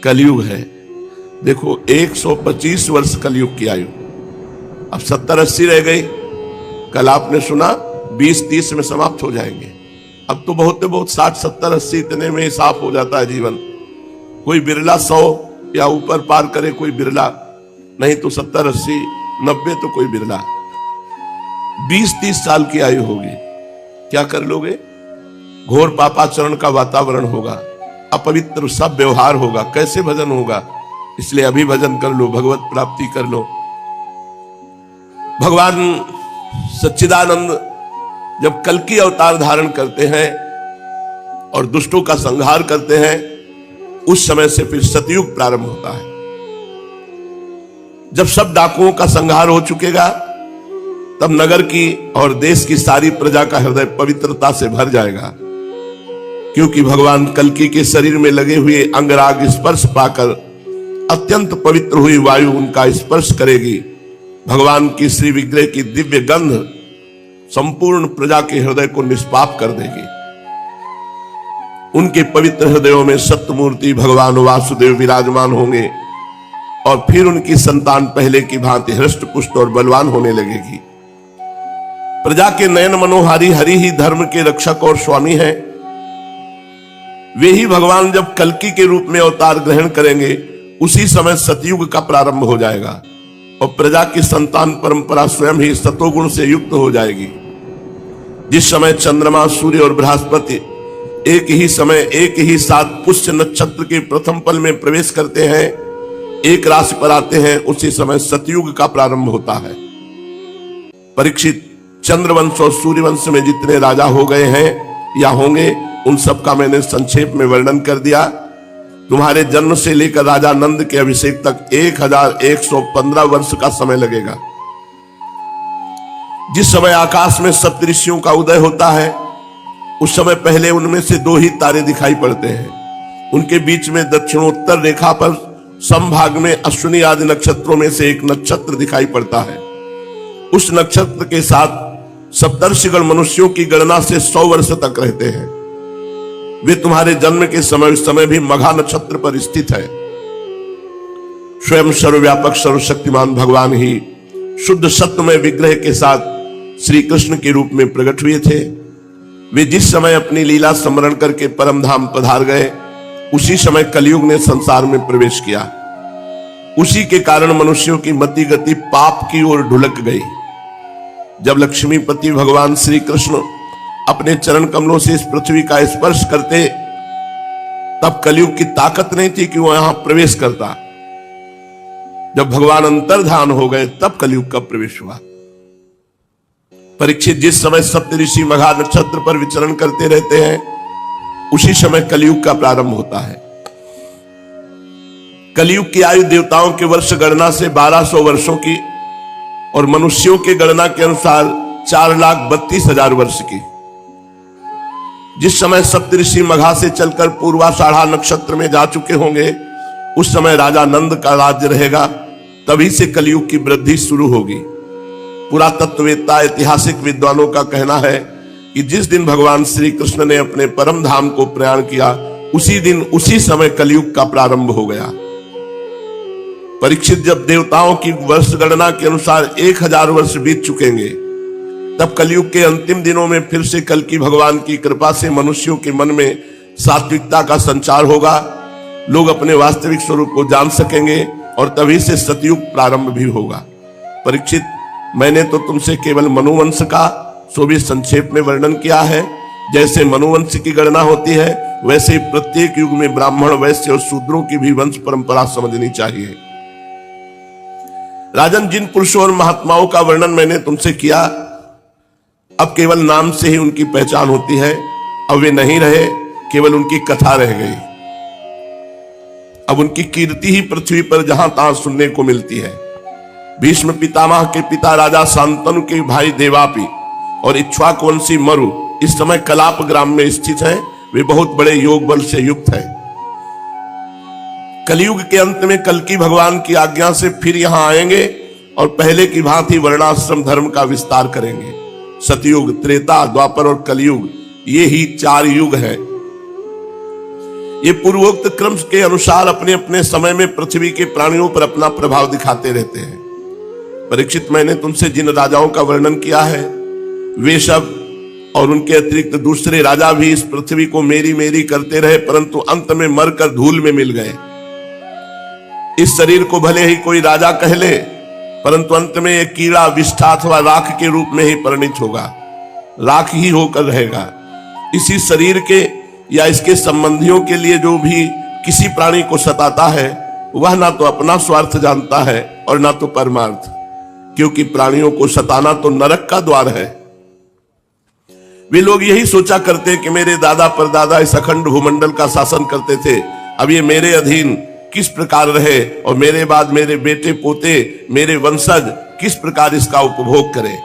कलयुग है। देखो 125 वर्ष कलयुग की आयु, अब 70-80 रह गई। कल आपने सुना 20-30 में समाप्त हो जाएंगे। अब तो बहुत 60-70-80 इतने में ही साफ हो जाता है जीवन। कोई बिरला 100 या ऊपर पार करे, कोई बिरला, नहीं तो 70-80-90 तो कोई बिरला। 20-30 साल की आयु होगी, क्या कर लोगे? घोर पापाचरण का वातावरण होगा, अपवित्र सब व्यवहार होगा, कैसे भजन होगा? इसलिए अभी भजन कर लो, भगवत प्राप्ति कर लो। भगवान सच्चिदानंद जब कल की अवतार धारण करते हैं और दुष्टों का संहार करते हैं, उस समय से फिर सतयुग प्रारंभ होता है। जब सब डाकुओं का संहार हो चुकेगा, तब नगर की और देश की सारी प्रजा का हृदय पवित्रता से भर जाएगा, क्योंकि भगवान कल्कि के शरीर में लगे हुए अंगराग स्पर्श पाकर अत्यंत पवित्र हुई वायु उनका स्पर्श करेगी। भगवान की श्री विग्रह की दिव्य गंध संपूर्ण प्रजा के हृदय को निष्पाप कर देगी। उनके पवित्र हृदयों में सत्यमूर्ति भगवान वासुदेव विराजमान होंगे और फिर उनकी संतान पहले की भांति हृष्ट पुष्ट और बलवान होने लगेगी। प्रजा के नयन मनोहारी हरि ही धर्म के रक्षक और स्वामी हैं। वे ही भगवान जब कल्कि के रूप में अवतार ग्रहण करेंगे, उसी समय सतयुग का प्रारंभ हो जाएगा और प्रजा की संतान परंपरा स्वयं ही सतोगुण से युक्त हो जाएगी। जिस समय चंद्रमा, सूर्य और बृहस्पति एक ही समय एक ही साथ पुष्य नक्षत्र के प्रथम पल में प्रवेश करते हैं, एक राशि पर आते हैं, उसी समय सतयुग का प्रारंभ होता है। परीक्षित, चंद्रवंश और सूर्यवंश में जितने राजा हो गए हैं या होंगे, उन सब का मैंने संक्षेप में वर्णन कर दिया। तुम्हारे जन्म से लेकर राजा नंद के अभिषेक तक 1115 वर्ष का समय लगेगा। जिस समय आकाश में सप्तऋषियों का उदय होता है, उस समय पहले उनमें से 2 ही तारे दिखाई पड़ते हैं। उनके बीच में दक्षिणोत्तर रेखा पर समभाग में अश्विनी आदि नक्षत्रों में से एक नक्षत्र दिखाई पड़ता है। उस नक्षत्र के साथ सप्तर्षिगण मनुष्यों की गणना से 100 वर्ष तक रहते हैं। वे तुम्हारे जन्म के समय उस समय भी मघा नक्षत्र पर स्थित है। स्वयं सर्वव्यापक सर्वशक्तिमान भगवान ही शुद्ध सत्वमय विग्रह के साथ श्री कृष्ण के रूप में प्रकट हुए थे। वे जिस समय अपनी लीला स्मरण करके परम धाम पधार गए, उसी समय कलयुग ने संसार में प्रवेश किया। उसी के कारण मनुष्यों की मति गति पाप की ओर ढुलक गई। जब लक्ष्मीपति भगवान श्री कृष्ण अपने चरण कमलों से इस पृथ्वी का स्पर्श करते, तब कलयुग की ताकत नहीं थी कि वह यहां प्रवेश करता। जब भगवान अंतर्धान हो गए, तब कलयुग का प्रवेश हुआ। परीक्षित, जिस समय सप्तऋषि मघा नक्षत्र पर विचरण करते रहते हैं, उसी समय कलयुग का प्रारंभ होता है। कलयुग की आयु देवताओं के वर्ष गणना से 1200 वर्षों की और मनुष्यों के गणना के अनुसार 4,32,000 वर्ष की। जिस समय सप्तऋषि मघा से चलकर पूर्वाषाढ़ा नक्षत्र में जा चुके होंगे, उस समय राजा नंद का राज्य रहेगा। तभी से कलयुग की वृद्धि शुरू होगी। पुरातत्ववेत्ता ऐतिहासिक विद्वानों का कहना है कि जिस दिन भगवान श्री कृष्ण ने अपने परम धाम को प्रयाण किया, उसी दिन उसी समय कलयुग का प्रारंभ हो गया। परीक्षित, जब देवताओं की वर्ष गणना के अनुसार 1000 वर्ष बीत चुकेंगे, तब कलयुग के अंतिम दिनों में फिर से कल्कि भगवान की कृपा से मनुष्यों के मन में सात्विकता का संचार होगा। लोग अपने वास्तविक स्वरूप को जान सकेंगे और तभी से सतयुग प्रारंभ भी होगा। परीक्षित, मैंने तो तुमसे केवल मनुवंश का सो भी संक्षेप में वर्णन किया है। जैसे मनुवंश की गणना होती है, वैसे ही प्रत्येक युग में ब्राह्मण, वैश्य और शूद्रों की भी वंश परंपरा समझनी चाहिए। राजन, जिन पुरुषों और महात्माओं का वर्णन मैंने तुमसे किया, अब केवल नाम से ही उनकी पहचान होती है। अब वे नहीं रहे, केवल उनकी कथा रह गई। अब उनकी कीर्ति ही पृथ्वी पर जहां तहां सुनने को मिलती है। भीष्म पितामह के पिता राजा शांतनु के भाई देवापी और इक्ष्वाकुवंशी मरु इस समय कलाप ग्राम में स्थित हैं। वे बहुत बड़े योग बल से युक्त हैं। कलयुग के अंत में कल्कि भगवान की आज्ञा से फिर यहां आएंगे और पहले की भांति वर्णाश्रम धर्म का विस्तार करेंगे। सतयुग, त्रेता, द्वापर और कलयुग, ये ही 4 युग हैं। ये पूर्वोक्त क्रम के अनुसार अपने अपने समय में पृथ्वी के प्राणियों पर अपना प्रभाव दिखाते रहते हैं। परीक्षित, मैंने तुमसे जिन राजाओं का वर्णन किया है वे सब और उनके अतिरिक्त दूसरे राजा भी इस पृथ्वी को मेरी मेरी करते रहे, परंतु अंत में मरकर धूल में मिल गए। इस शरीर को भले ही कोई राजा कह ले, परंतु अंत में एक कीड़ा, विष्ठा अथवा राख के रूप में ही परिणित होगा, राख ही होकर रहेगा। इसी शरीर के या इसके संबंधियों के लिए जो भी किसी प्राणी को सताता है वह ना तो अपना स्वार्थ जानता है और ना तो परमार्थ, क्योंकि प्राणियों को सताना तो नरक का द्वार है। वे लोग यही सोचा करते कि मेरे दादा परदादा इस अखंड भूमंडल का शासन करते थे, अब ये मेरे अधीन किस प्रकार रहे और मेरे बाद मेरे बेटे पोते, मेरे वंशज किस प्रकार इसका उपभोग करें।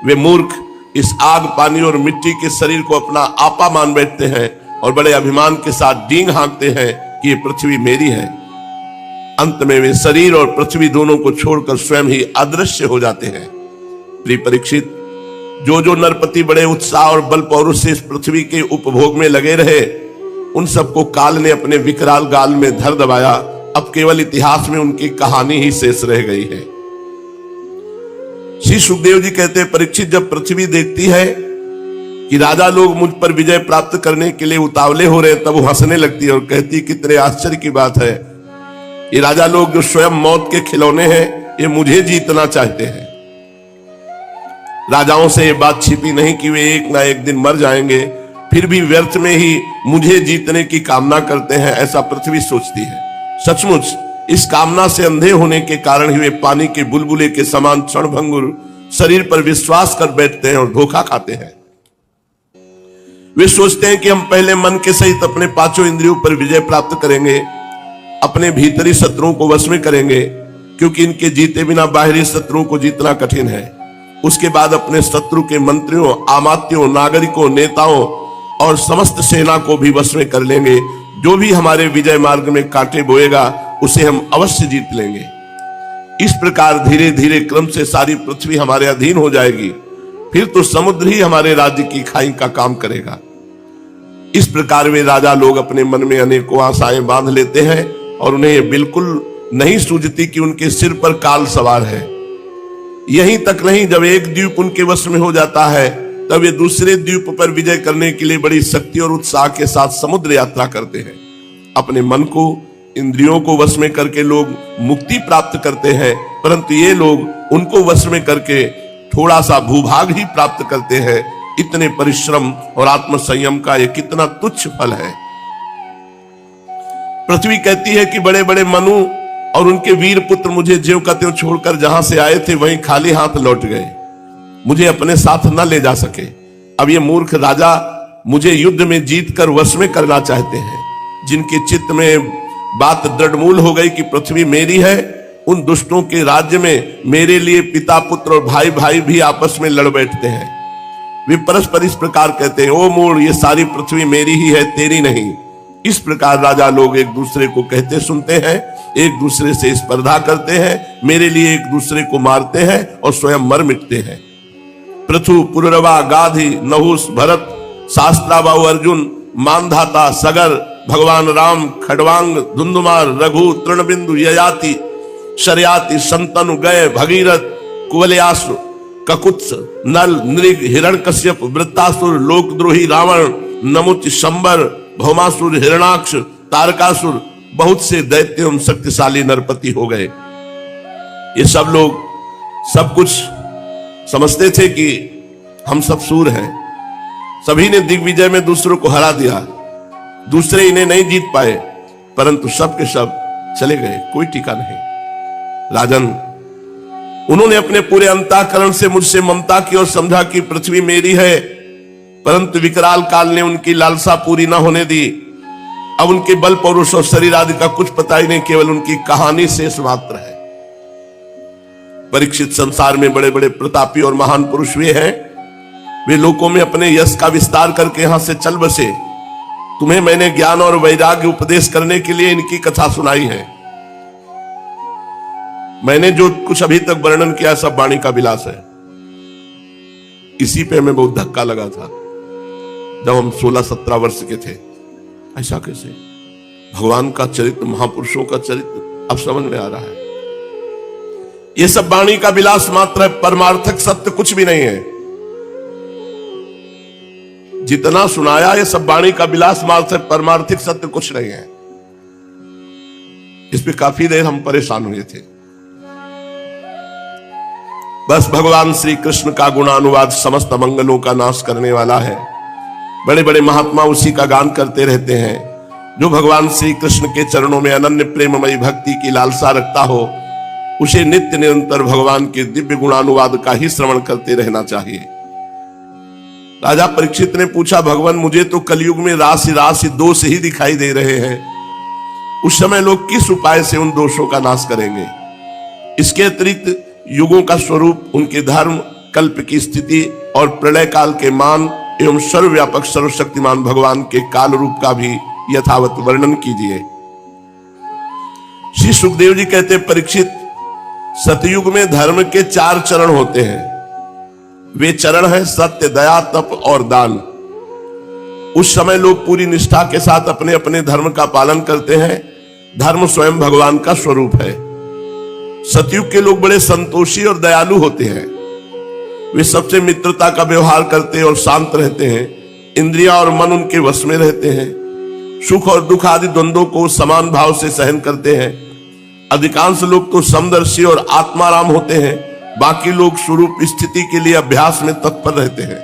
वे मूर्ख इस आग, पानी और मिट्टी के शरीर को अपना आपा मान बैठते हैं और बड़े अभिमान के साथ डींग हाँकते हैं कि ये पृथ्वी मेरी है। अंत में वे शरीर और पृथ्वी दोनों को छोड़कर स्वयं ही अदृश्य हो जाते हैं। प्रिय परीक्षित, जो नरपति बड़े उत्साह और बल पौरुष से इस पृथ्वी के उपभोग में लगे रहे, उन सबको काल ने अपने विकराल गाल में धर दबाया। अब केवल इतिहास में उनकी कहानी ही शेष रह गई है। श्री सुखदेव जी कहते हैं, परीक्षित, जब पृथ्वी देखती है कि राजा लोग मुझ पर विजय प्राप्त करने के लिए उतावले हो रहे, तब वो हंसने लगती है और कहती, कितने आश्चर्य की बात है, ये राजा लोग जो स्वयं मौत के खिलौने हैं, ये मुझे जीतना चाहते हैं। राजाओं से ये बात छिपी नहीं कि वे एक ना एक दिन मर जाएंगे, फिर भी व्यर्थ में ही मुझे जीतने की कामना करते हैं, ऐसा पृथ्वी सोचती है। सचमुच इस कामना से अंधे होने के कारण ही वे पानी के बुलबुले के समान क्षणभंगुर शरीर पर विश्वास कर बैठते हैं और धोखा खाते हैं। वे सोचते हैं कि हम पहले मन के सहित अपने पांचों इंद्रियों पर विजय प्राप्त करेंगे, अपने भीतरी शत्रुओं को वश में करेंगे, क्योंकि इनके जीते बिना बाहरी शत्रुओं को जीतना कठिन है। उसके बाद अपने शत्रु के मंत्रियों, आमात्यों, नागरिकों, नेताओं और समस्त सेना को भी वश में कर लेंगे। जो भी हमारे विजय मार्ग में कांटे बोएगा उसे हम अवश्य जीत लेंगे। इस प्रकार धीरे धीरे क्रम से सारी पृथ्वी हमारे अधीन हो जाएगी, फिर तो समुद्र ही हमारे राज्य की खाई का काम करेगा। इस प्रकार वे राजा लोग अपने मन में अनेकों आशाएं बांध लेते हैं और उन्हें यह बिल्कुल नहीं सूझती कि उनके सिर पर काल सवार है। यहीं तक नहीं, जब एक द्वीप उनके वश में हो जाता है तब वे दूसरे द्वीप पर विजय करने के लिए बड़ी शक्ति और उत्साह के साथ समुद्र यात्रा करते हैं। अपने मन को, इंद्रियों को वश में करके लोग मुक्ति प्राप्त करते हैं, परंतु ये लोग उनको वश में करके थोड़ा सा भूभाग ही प्राप्त करते हैं। इतने परिश्रम और आत्म संयम का ये कितना तुच्छ फल है। पृथ्वी कहती है कि बड़े बड़े मनु और उनके वीर पुत्र मुझे ज्यों का त्यों छोड़कर जहां से आए थे वहीं खाली हाथ लौट गए, मुझे अपने साथ न ले जा सके। अब ये मूर्ख राजा मुझे युद्ध में जीत कर वश में करना चाहते हैं। जिनके चित्त में बात दृढ़मूल हो गई कि पृथ्वी मेरी है, उन दुष्टों के राज्य में मेरे लिए पिता पुत्र और भाई भाई भी आपस में लड़ बैठते हैं। वे परस्पर इस प्रकार कहते हैं, ओ मूढ़, ये सारी पृथ्वी मेरी ही है, तेरी नहीं। इस प्रकार राजा लोग एक दूसरे को कहते सुनते हैं, एक दूसरे से स्पर्धा करते हैं, मेरे लिए एक दूसरे को मारते हैं और स्वयं मर मिटते हैं। पृथु, पुररवा, गाधी, नहुस, भरत, शास्त्राबाहु अर्जुन, मानधाता, सगर, भगवान राम, खडवांग, धुंधुमार, रघु, तृणबिंदु, ययाति, शर्याति, संतनु, गय, भगीरथ, कुवलयासु, ककुत्स, नल, नृग, हिरण्यकश्यप, वृत्तासुर, लोकद्रोही रावण, नमुच, शंबर, भौमासुर, हिरणाक्ष, तारकासुर, बहुत से दैत्य एवं शक्तिशाली नरपति हो गए। ये सब लोग सब कुछ समझते थे कि हम सब सूर हैं। सभी ने दिग्विजय में दूसरों को हरा दिया, दूसरे इन्हें नहीं जीत पाए, परंतु सब के सब चले गए, कोई टीका नहीं। राजन, उन्होंने अपने पूरे अंतःकरण से मुझसे ममता की और समझा कि पृथ्वी मेरी है, परंतु विकराल काल ने उनकी लालसा पूरी ना होने दी। अब उनके बल पौरुष और शरीर आदि का कुछ पता ही नहीं, केवल उनकी कहानी शेष मात्र है। परीक्षित, संसार में बड़े बड़े प्रतापी और महान पुरुष वे हैं, वे लोकों में अपने यश का विस्तार करके यहां से चल बसे। तुम्हें मैंने ज्ञान और वैराग्य उपदेश करने के लिए इनकी कथा सुनाई है। मैंने जो कुछ अभी तक वर्णन किया सब वाणी का विलास है। इसी पे हमें बहुत धक्का लगा था जब हम 16-17 वर्ष के थे। ऐसा कैसे? भगवान का चरित्र, महापुरुषों का चरित्र अब समझ में आ रहा है। ये सब वाणी का विलास मात्र है, परमार्थक सत्य कुछ भी नहीं है। जितना सुनाया ये सब वाणी का विलास मात्र है, परमार्थिक सत्य कुछ नहीं है। इस पे काफी देर हम परेशान हुए थे। बस भगवान श्री कृष्ण का गुणानुवाद समस्त मंगलों का नाश करने वाला है। बड़े बड़े महात्मा उसी का गान करते रहते हैं। जो भगवान श्री कृष्ण के चरणों में अनन्य प्रेममयी भक्ति की लालसा रखता हो, उसे नित्य निरंतर भगवान के दिव्य गुणानुवाद का ही श्रवण करते रहना चाहिए। राजा परीक्षित ने पूछा, भगवान मुझे तो कलयुग में राशि राशि दोष ही दिखाई दे रहे हैं, उस समय लोग किस उपाय से उन दोषों का नाश करेंगे? इसके अतिरिक्त युगों का स्वरूप, उनके धर्म, कल्प की स्थिति और प्रलय काल के मान एवं सर्वव्यापक सर्वशक्तिमान भगवान के काल रूप का भी यथावत वर्णन कीजिए। श्री सुखदेव जी कहते, परीक्षित, सतयुग में धर्म के 4 चरण होते हैं। वे चरण हैं सत्य, दया, तप और दान। उस समय लोग पूरी निष्ठा के साथ अपने अपने धर्म का पालन करते हैं। धर्म स्वयं भगवान का स्वरूप है। सतयुग के लोग बड़े संतोषी और दयालु होते हैं। वे सबसे मित्रता का व्यवहार करते और शांत रहते हैं। इंद्रियां और मन उनके वश में रहते हैं। सुख और दुख आदि द्वंद्वों को समान भाव से सहन करते हैं। अधिकांश लोग तो समदर्शी और आत्माराम होते हैं। बाकी लोग स्वरूप स्थिति के लिए अभ्यास में तत्पर रहते हैं।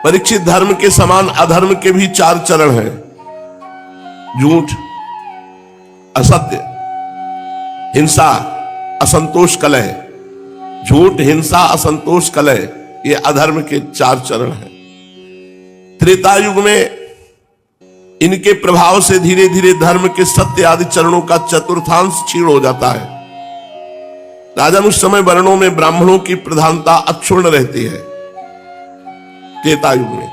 परीक्षित, धर्म के समान अधर्म के भी 4 चरण हैं। झूठ, असत्य, हिंसा, असंतोष, कलह। झूठ, हिंसा, असंतोष, कलह, ये अधर्म के 4 चरण हैं। त्रेता युग में इनके प्रभाव से धीरे धीरे धर्म के सत्य आदि चरणों का चतुर्थांश क्षीण हो जाता है। राजन, उस समय वर्णों में ब्राह्मणों की प्रधानता अक्षुण्ण रहती है। त्रेता युग में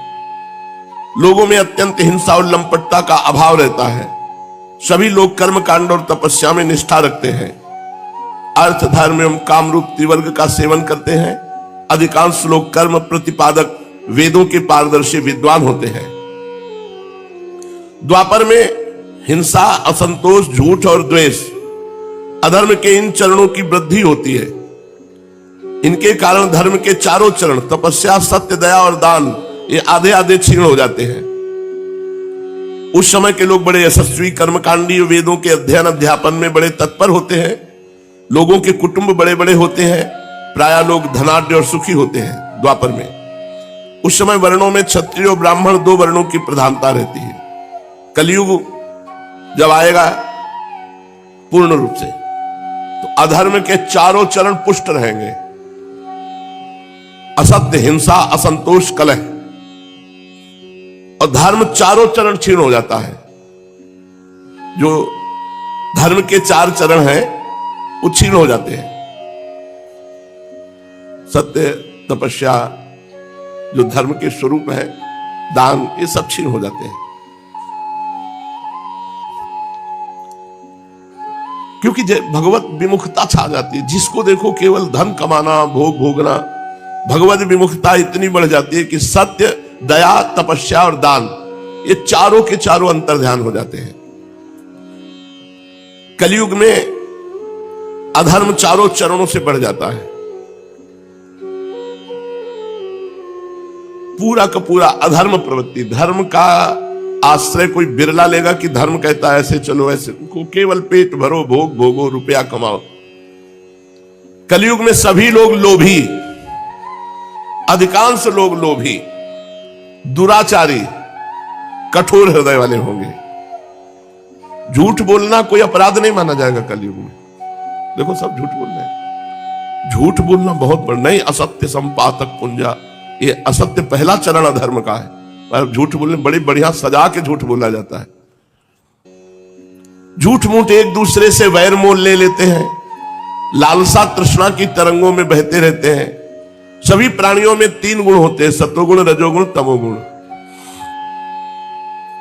लोगों में अत्यंत हिंसा और लंपटता का अभाव रहता है। सभी लोग कर्म कांड और तपस्या में निष्ठा रखते हैं। अर्थ, धर्म एवं काम रूप त्रिवर्ग का सेवन करते हैं। अधिकांश लोग कर्म प्रतिपादक, वेदों के पारदर्शी विद्वान होते हैं। द्वापर में हिंसा, असंतोष, झूठ और द्वेष, अधर्म के इन चरणों की वृद्धि होती है। इनके कारण धर्म के 4 चरण तपस्या, सत्य, दया और दान ये आधे आधे क्षीण हो जाते हैं। उस समय के लोग बड़े यशस्वी, कर्मकांडी, वेदों के अध्ययन अध्यापन में बड़े तत्पर होते हैं। लोगों के कुटुंब बड़े बड़े होते हैं। प्राय लोग धनाढ्य और सुखी होते हैं। द्वापर में उस समय वर्णों में क्षत्रिय और ब्राह्मण 2 वर्णों की प्रधानता रहती है। कलयुग जब आएगा पूर्ण रूप से, तो अधर्म के 4 चरण पुष्ट रहेंगे। असत्य, हिंसा, असंतोष, कलह, और धर्म 4 चरण क्षीण हो जाता है। जो धर्म के 4 चरण हैं वो क्षीण हो जाते हैं। सत्य, तपस्या, जो धर्म के स्वरूप है, दान, ये सब क्षीण हो जाते हैं। क्योंकि भगवत विमुखता छा जाती है। जिसको देखो केवल धन कमाना, भोग भोगना, भगवत विमुखता इतनी बढ़ जाती है कि सत्य, दया, तपस्या और दान ये 4 के 4 अंतर्ध्यान हो जाते हैं। कलयुग में अधर्म 4 चरणों से बढ़ जाता है। पूरा का पूरा अधर्म प्रवृत्ति। धर्म का आश्रय कोई बिरला लेगा कि धर्म कहता है ऐसे चलो ऐसे, को केवल पेट भरो, भोग भोगो, रुपया कमाओ। कलयुग में सभी लोग लोभी, अधिकांश लोग लोभी, दुराचारी, कठोर हृदय वाले होंगे। झूठ बोलना कोई अपराध नहीं माना जाएगा कलयुग में। देखो सब झूठ बोल रहे हैं। झूठ बोलना बहुत बड़ा नहीं। असत्य संपातक पुंजा, ये असत्य पहला चरण अधर्म का है। झूठ बोलने बड़ी बढ़िया सजा के झूठ बोला जाता है। झूठ मूठ एक दूसरे से वैर मोल ले लेते हैं। लालसा तृष्णा की तरंगों में बहते रहते हैं। सभी प्राणियों में 3 गुण होते हैं, सत्वगुण, रजोगुण, तमोगुण।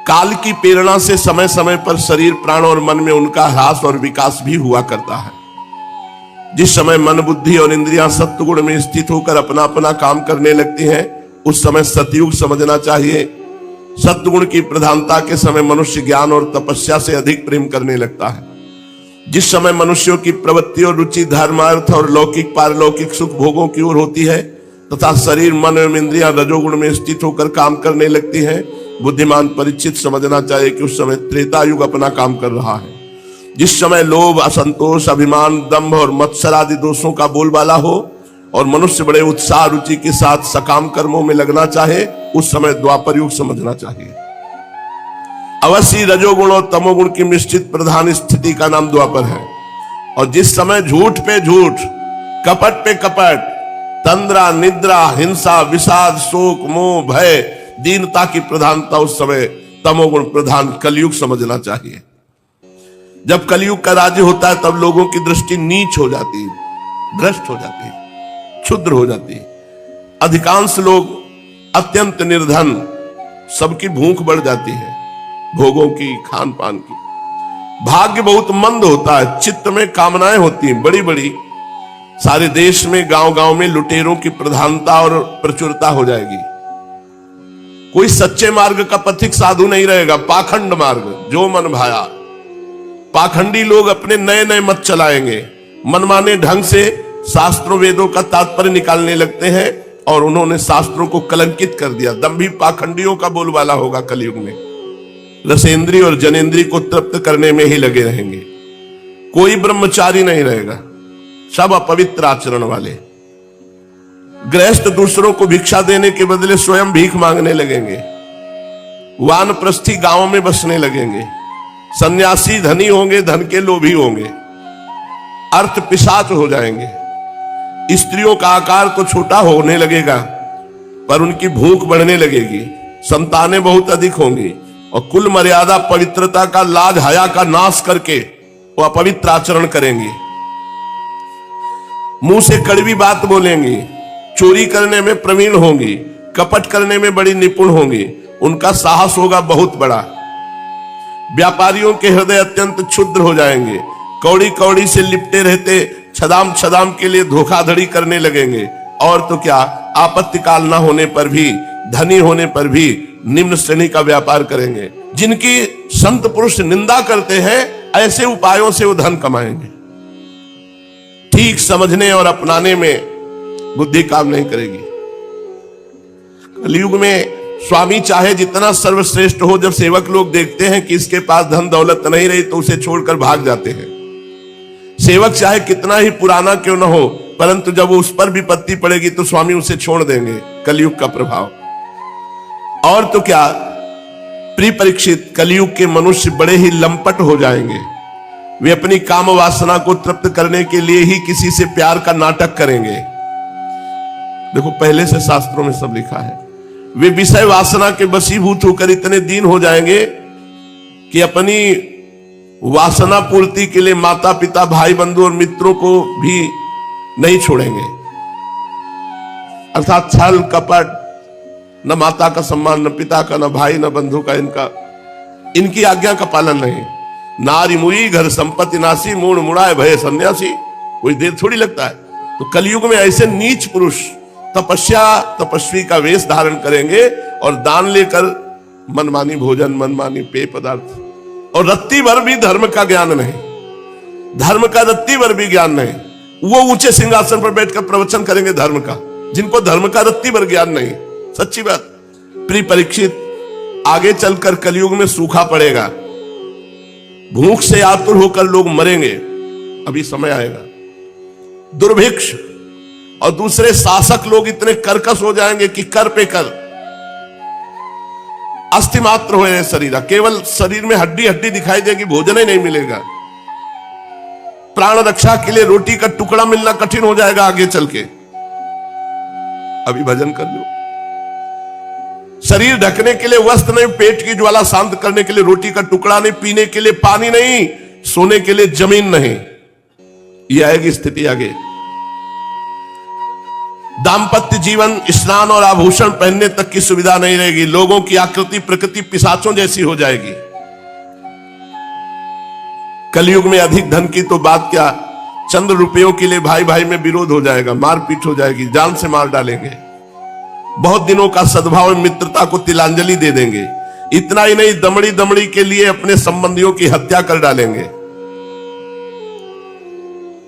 काल की प्रेरणा से समय समय पर शरीर, प्राण और मन में उनका ह्रास और विकास भी हुआ करता है। जिस समय मन, बुद्धि और इंद्रियां सत्वगुण में स्थित होकर अपना अपना काम करने लगती हैं, उस समय सतयुग समझना चाहिए। सत्गुण की प्रधानता के समय मनुष्य ज्ञान और तपस्या से अधिक प्रेम करने लगता है। जिस समय मनुष्यों की प्रवृत्ति और रुचि धर्म, अर्थ और लौकिक पारलौकिक सुख भोगों की ओर होती है तथा शरीर, मन एवं इंद्रियां रजोगुण में स्थित होकर काम करने लगती हैं, बुद्धिमान परीक्षित समझना चाहिए कि उस समय त्रेता युग अपना काम कर रहा है। जिस समय लोभ, असंतोष, अभिमान, दंभ और मत्सर आदि दोषों का बोलबाला हो और मनुष्य बड़े उत्साह रुचि के साथ सकाम कर्मों में लगना चाहे, उस समय द्वापर युग समझना चाहिए। अवश्य रजोगुण और तमोगुण की मिश्रित प्रधान स्थिति का नाम द्वापर है। और जिस समय झूठ पे झूठ, कपट पे कपट, तंद्रा, निद्रा, हिंसा, विषाद, शोक, मोह, भय, दीनता की प्रधानता, उस समय तमोगुण प्रधान कलयुग समझना चाहिए। जब कलयुग का राज्य होता है तब लोगों की दृष्टि नीच हो जाती है, भ्रष्ट हो जाती है, क्षुद्र हो जाती है। अधिकांश लोग अत्यंत निर्धन, सबकी भूख बढ़ जाती है, भोगों की, खान पान की। भाग्य बहुत मंद होता है, चित्त में कामनाएं होती हैं बड़ी बड़ी। सारे देश में गांव गांव में लुटेरों की प्रधानता और प्रचुरता हो जाएगी। कोई सच्चे मार्ग का पथिक साधु नहीं रहेगा, पाखंड मार्ग, जो मन भाया। पाखंडी लोग अपने नए नए मत चलाएंगे, मनमाने ढंग से शास्त्रों वेदों का तात्पर्य निकालने लगते हैं और उन्होंने शास्त्रों को कलंकित कर दिया। दंभी पाखंडियों का बोलबाला होगा कलयुग में। रसेंद्री और जनेंद्री को तृप्त करने में ही लगे रहेंगे। कोई ब्रह्मचारी नहीं रहेगा, सब अपवित्र आचरण वाले। गृहस्थ दूसरों को भिक्षा देने के बदले स्वयं भीख मांगने लगेंगे। वानप्रस्थी गांवों में बसने लगेंगे। सन्यासी धनी होंगे, धन के लोभी होंगे। अर्थ पिशाच हो जाएंगे। स्त्रियों का आकार तो छोटा होने लगेगा पर उनकी भूख बढ़ने लगेगी। संतानें बहुत अधिक होंगी और कुल मर्यादा, पवित्रता का, लाज हया का नाश करके वो अपवित्र आचरण करेंगी। मुंह से कड़वी बात बोलेंगी, चोरी करने में प्रवीण होंगी, कपट करने में बड़ी निपुण होंगी। उनका साहस होगा बहुत बड़ा। व्यापारियों के हृदय अत्यंत क्षुद्र हो जाएंगे। कौड़ी कौड़ी से लिपटे रहते छदाम छदाम के लिए धोखाधड़ी करने लगेंगे। और तो क्या, आपत्ति काल न होने पर भी, धनी होने पर भी निम्न श्रेणी का व्यापार करेंगे। जिनकी संत पुरुष निंदा करते हैं, ऐसे उपायों से वो धन कमाएंगे। ठीक समझने और अपनाने में बुद्धि काम नहीं करेगी। कलयुग में स्वामी चाहे जितना सर्वश्रेष्ठ हो, जब सेवक लोग देखते हैं कि इसके पास धन दौलत नहीं रही तो उसे छोड़कर भाग जाते हैं। सेवक चाहे कितना ही पुराना क्यों न हो, परंतु जब उस पर विपत्ति पड़ेगी तो स्वामी उसे छोड़ देंगे। कलयुग का प्रभाव। और तो क्या, प्रिय परीक्षित, कलयुग के मनुष्य बड़े ही लंपट हो जाएंगे। वे अपनी काम वासना को तृप्त करने के लिए ही किसी से प्यार का नाटक करेंगे। देखो, पहले से शास्त्रों में सब लिखा है। वे विषय वासना के वशीभूत होकर इतने दीन हो जाएंगे कि अपनी वासना पूर्ति के लिए माता पिता, भाई बंधु और मित्रों को भी नहीं छोड़ेंगे। अर्थात छल कपट, न माता का सम्मान, न पिता का, न भाई, न बंधु का, इनकी आज्ञा का पालन नहीं। नारी मुई घर संपत्ति नासी, मूड मुड़ाए भय सन्यासी। कोई देर थोड़ी लगता है। तो कलयुग में ऐसे नीच पुरुष तपस्वी का वेश धारण करेंगे और दान लेकर मनमानी भोजन, मनमानी पेय पदार्थ, और रत्ती भर भी धर्म का ज्ञान नहीं। धर्म का रत्ती भर भी ज्ञान नहीं। वो ऊंचे सिंहासन पर बैठकर प्रवचन करेंगे धर्म का, जिनको धर्म का रत्ती भर ज्ञान नहीं। सच्ची बात। प्रिय परीक्षित, आगे चलकर कलयुग में सूखा पड़ेगा। भूख से आतुर होकर लोग मरेंगे। अभी समय आएगा। दुर्भिक्ष और दूसरे शासक लोग इतने कर्कश हो जाएंगे कि कर पे कर, अस्थि मात्र हो शरीर, केवल शरीर में हड्डी हड्डी दिखाई देगी, भोजन ही नहीं मिलेगा। प्राण रक्षा के लिए रोटी का टुकड़ा मिलना कठिन हो जाएगा आगे चल के। अभी भजन कर लो। शरीर ढकने के लिए वस्त्र नहीं, पेट की ज्वाला शांत करने के लिए रोटी का टुकड़ा नहीं, पीने के लिए पानी नहीं, सोने के लिए जमीन नहीं। यह आएगी स्थिति आगे। दाम्पत्य जीवन, स्नान और आभूषण पहनने तक की सुविधा नहीं रहेगी। लोगों की आकृति प्रकृति पिशाचों जैसी हो जाएगी। कलयुग में अधिक धन की तो बात क्या, चंद रुपयों के लिए भाई भाई में विरोध हो जाएगा, मारपीट हो जाएगी, जान से मार डालेंगे। बहुत दिनों का सद्भाव मित्रता को तिलांजलि दे देंगे। इतना ही नहीं, दमड़ी दमड़ी के लिए अपने संबंधियों की हत्या कर डालेंगे।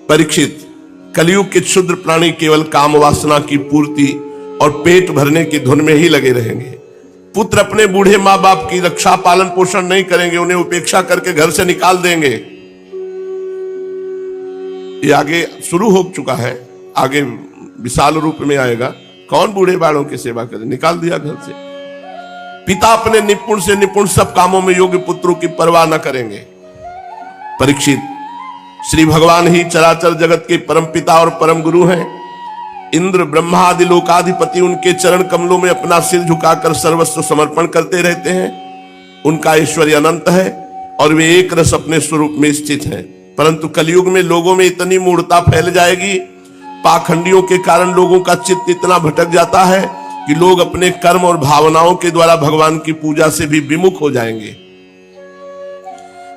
परीक्षित, कलयुग के क्षुद्र प्राणी केवल काम वासना की पूर्ति और पेट भरने की धुन में ही लगे रहेंगे। पुत्र अपने बूढ़े मां बाप की रक्षा पालन पोषण नहीं करेंगे, उन्हें उपेक्षा करके घर से निकाल देंगे। ये आगे शुरू हो चुका है, आगे विशाल रूप में आएगा। कौन बूढ़े बालों की सेवा करे, निकाल दिया घर से। पिता अपने निपुण से निपुण सब कामों में योग्य पुत्रों की परवाह न करेंगे। परीक्षित, श्री भगवान ही चराचर जगत के परम पिता और परम गुरु हैं। इंद्र ब्रह्मा आदि लोकाधिपति उनके चरण कमलों में अपना सिर झुकाकर सर्वस्व समर्पण करते रहते हैं। उनका ऐश्वर्य अनंत है और वे एक रस अपने स्वरूप में स्थित हैं। परंतु कलयुग में लोगों में इतनी मूढ़ता फैल जाएगी, पाखंडियों के कारण लोगों का चित्त इतना भटक जाता है कि लोग अपने कर्म और भावनाओं के द्वारा भगवान की पूजा से भी विमुख हो जाएंगे।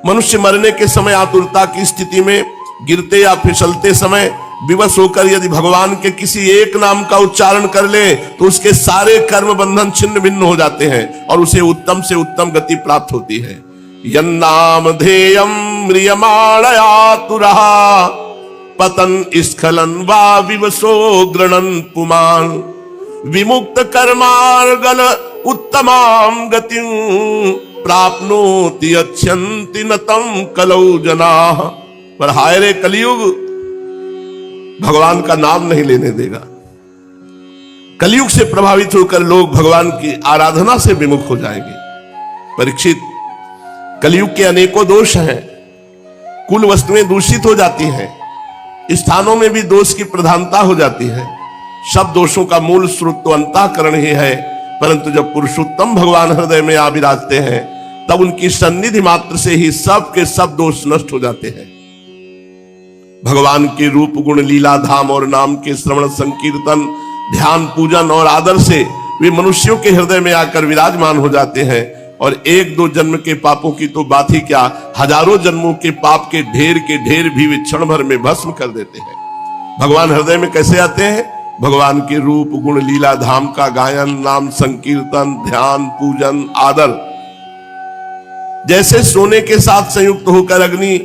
मनुष्य मरने के समय आतुरता की स्थिति में गिरते या फिसलते समय विवश होकर यदि भगवान के किसी एक नाम का उच्चारण कर ले तो उसके सारे कर्म बंधन छिन्न भिन्न हो जाते हैं और उसे उत्तम से उत्तम गति प्राप्त होती है। यन्नाम धेयम म्रियमाणयातुरः पतन स्खलन वा विवशो गृणन पुमान विमुक्त कर्मार्गल उत्तमाम गतिं प्राप्नोति अच्छन्ति न तं कलौ जनाः। पर हाय रे कलयुग भगवान का नाम नहीं लेने देगा। कलयुग से प्रभावित होकर लोग भगवान की आराधना से विमुख हो जाएंगे। परीक्षित, कलयुग के अनेकों दोष हैं। कुल वस्तुएं दूषित हो जाती हैं, स्थानों में भी दोष की प्रधानता हो जाती है। सब दोषों का मूल स्रोत तो अंतःकरण ही है, परंतु जब पुरुषोत्तम भगवान हृदय में आ विराजते हैं तब उनकी सन्निधि मात्र से ही सब के सब दोष नष्ट हो जाते हैं। भगवान के रूप गुण लीला धाम और नाम के श्रवण संकीर्तन ध्यान पूजन और आदर से वे मनुष्यों के हृदय में आकर विराजमान हो जाते हैं और एक दो जन्म के पापों की तो बात ही क्या, हजारों जन्मों के पाप के ढेर भी वे क्षण भर में भस्म कर देते हैं। भगवान हृदय में कैसे आते हैं? भगवान के रूप गुण लीला धाम का गायन, नाम संकीर्तन, ध्यान पूजन आदर। जैसे सोने के साथ संयुक्त होकर अग्नि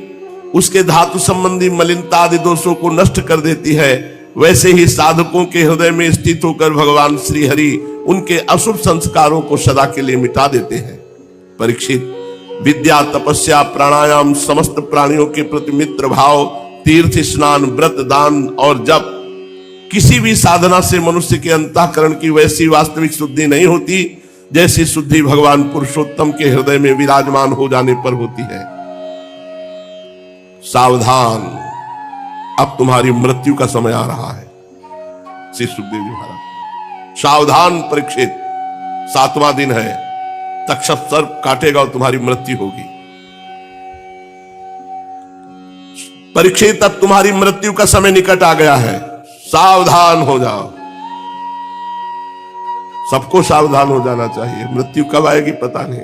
उसके धातु संबंधी मलिनता आदि दोषों को नष्ट कर देती है, वैसे ही साधकों के हृदय में स्थित होकर भगवान श्री हरि उनके अशुभ संस्कारों को सदा के लिए मिटा देते हैं। परीक्षित, विद्या तपस्या प्राणायाम समस्त प्राणियों के प्रति मित्र भाव, तीर्थ स्नान व्रत दान और जप, किसी भी साधना से मनुष्य के अंतःकरण की वैसी वास्तविक शुद्धि नहीं होती जैसी शुद्धि भगवान पुरुषोत्तम के हृदय में विराजमान हो जाने पर होती है। सावधान, अब तुम्हारी मृत्यु का समय आ रहा है। श्री सुखदेव जी महाराज, सावधान परीक्षित, 7वां दिन है, तक्षक सर्प काटेगा और तुम्हारी मृत्यु होगी। परीक्षित, अब तुम्हारी मृत्यु का समय निकट आ गया है, सावधान हो जाओ। सबको सावधान हो जाना चाहिए, मृत्यु कब आएगी पता नहीं।